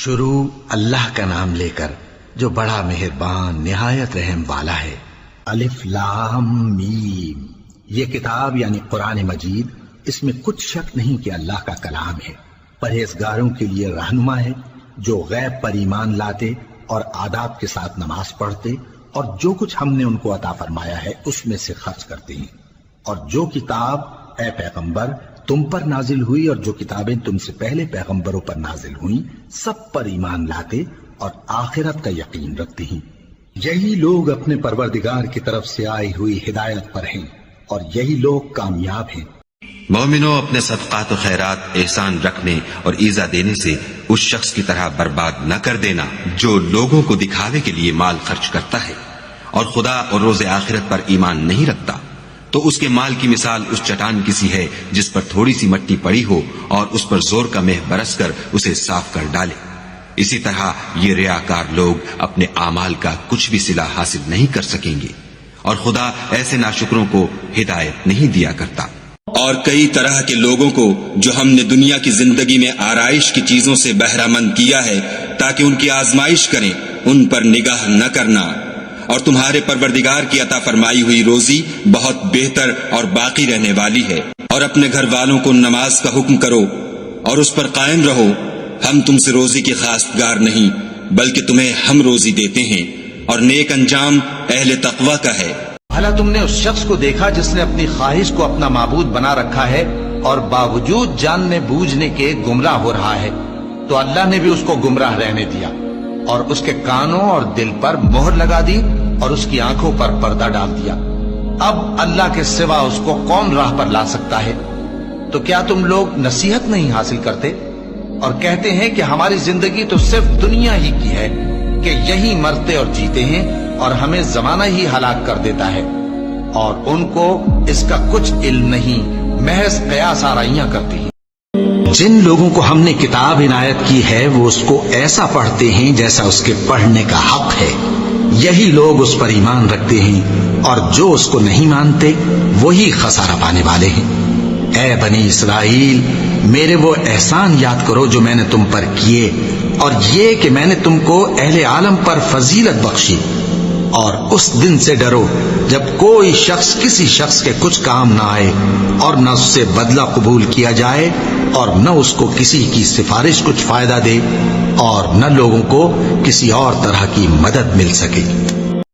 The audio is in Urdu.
شروع اللہ کا نام لے کر جو بڑا مہربان نہایت رحم والا ہے۔ الف لام میم، یہ کتاب یعنی قرآن مجید، اس میں کچھ شک نہیں کہ اللہ کا کلام ہے، پرہیزگاروں کے لیے رہنما ہے جو غیب پر ایمان لاتے اور آداب کے ساتھ نماز پڑھتے اور جو کچھ ہم نے ان کو عطا فرمایا ہے اس میں سے خرچ کرتے ہیں، اور جو کتاب اے پیغمبر تم پر نازل ہوئی اور جو کتابیں تم سے پہلے پیغمبروں پر نازل ہوئیں سب پر ایمان لاتے اور آخرت کا یقین رکھتے ہیں۔ یہی لوگ اپنے پروردگار کی طرف سے آئی ہوئی ہدایت پر ہیں اور یہی لوگ کامیاب ہیں۔ مومنوں، اپنے صدقات و خیرات احسان رکھنے اور ایذا دینے سے اس شخص کی طرح برباد نہ کر دینا جو لوگوں کو دکھاوے کے لیے مال خرچ کرتا ہے اور خدا اور روز آخرت پر ایمان نہیں رکھتا، تو اس کے مال کی مثال اس چٹان کی سی ہے جس پر تھوڑی سی مٹی پڑی ہو اور اس پر زور کا مہ برس کر اسے صاف کر ڈالے۔ اسی طرح یہ ریاکار لوگ اپنے اعمال کا کچھ بھی صلہ حاصل نہیں کر سکیں گے، اور خدا ایسے ناشکروں کو ہدایت نہیں دیا کرتا۔ اور کئی طرح کے لوگوں کو جو ہم نے دنیا کی زندگی میں آرائش کی چیزوں سے بہرہ مند کیا ہے تاکہ ان کی آزمائش کریں، ان پر نگاہ نہ کرنا، اور تمہارے پروردگار کی عطا فرمائی ہوئی روزی بہت بہتر اور باقی رہنے والی ہے۔ اور اپنے گھر والوں کو نماز کا حکم کرو اور اس پر قائم رہو، ہم تم سے روزی کی خواستگار نہیں بلکہ تمہیں ہم روزی دیتے ہیں، اور نیک انجام اہل تقوی کا ہے۔ بھلا تم نے اس شخص کو دیکھا جس نے اپنی خواہش کو اپنا معبود بنا رکھا ہے اور باوجود جاننے بوجھنے کے گمراہ ہو رہا ہے، تو اللہ نے بھی اس کو گمراہ رہنے دیا اور اس کے کانوں اور دل پر مہر لگا دی اور اس کی آنکھوں پر پردہ ڈال دیا۔ اب اللہ کے سوا اس کو کون راہ پر لا سکتا ہے؟ تو کیا تم لوگ نصیحت نہیں حاصل کرتے اور کہتے ہیں کہ ہماری زندگی تو صرف دنیا ہی کی ہے، کہ یہی مرتے اور جیتے ہیں اور ہمیں زمانہ ہی ہلاک کر دیتا ہے، اور ان کو اس کا کچھ علم نہیں، محض قیاس آرائیاں کرتی ہیں۔ جن لوگوں کو ہم نے کتاب عنایت کی ہے وہ اس کو ایسا پڑھتے ہیں جیسا اس کے پڑھنے کا حق ہے، یہی لوگ اس پر ایمان رکھتے ہیں، اور جو اس کو نہیں مانتے وہی خسارہ پانے والے ہیں۔ اے بنی اسرائیل، میرے وہ احسان یاد کرو جو میں نے تم پر کیے، اور یہ کہ میں نے تم کو اہل عالم پر فضیلت بخشی، اور اس دن سے ڈرو جب کوئی شخص کسی شخص کے کچھ کام نہ آئے اور نہ اس سے بدلہ قبول کیا جائے اور نہ اس کو کسی کی سفارش کچھ فائدہ دے اور نہ لوگوں کو کسی اور طرح کی مدد مل سکے۔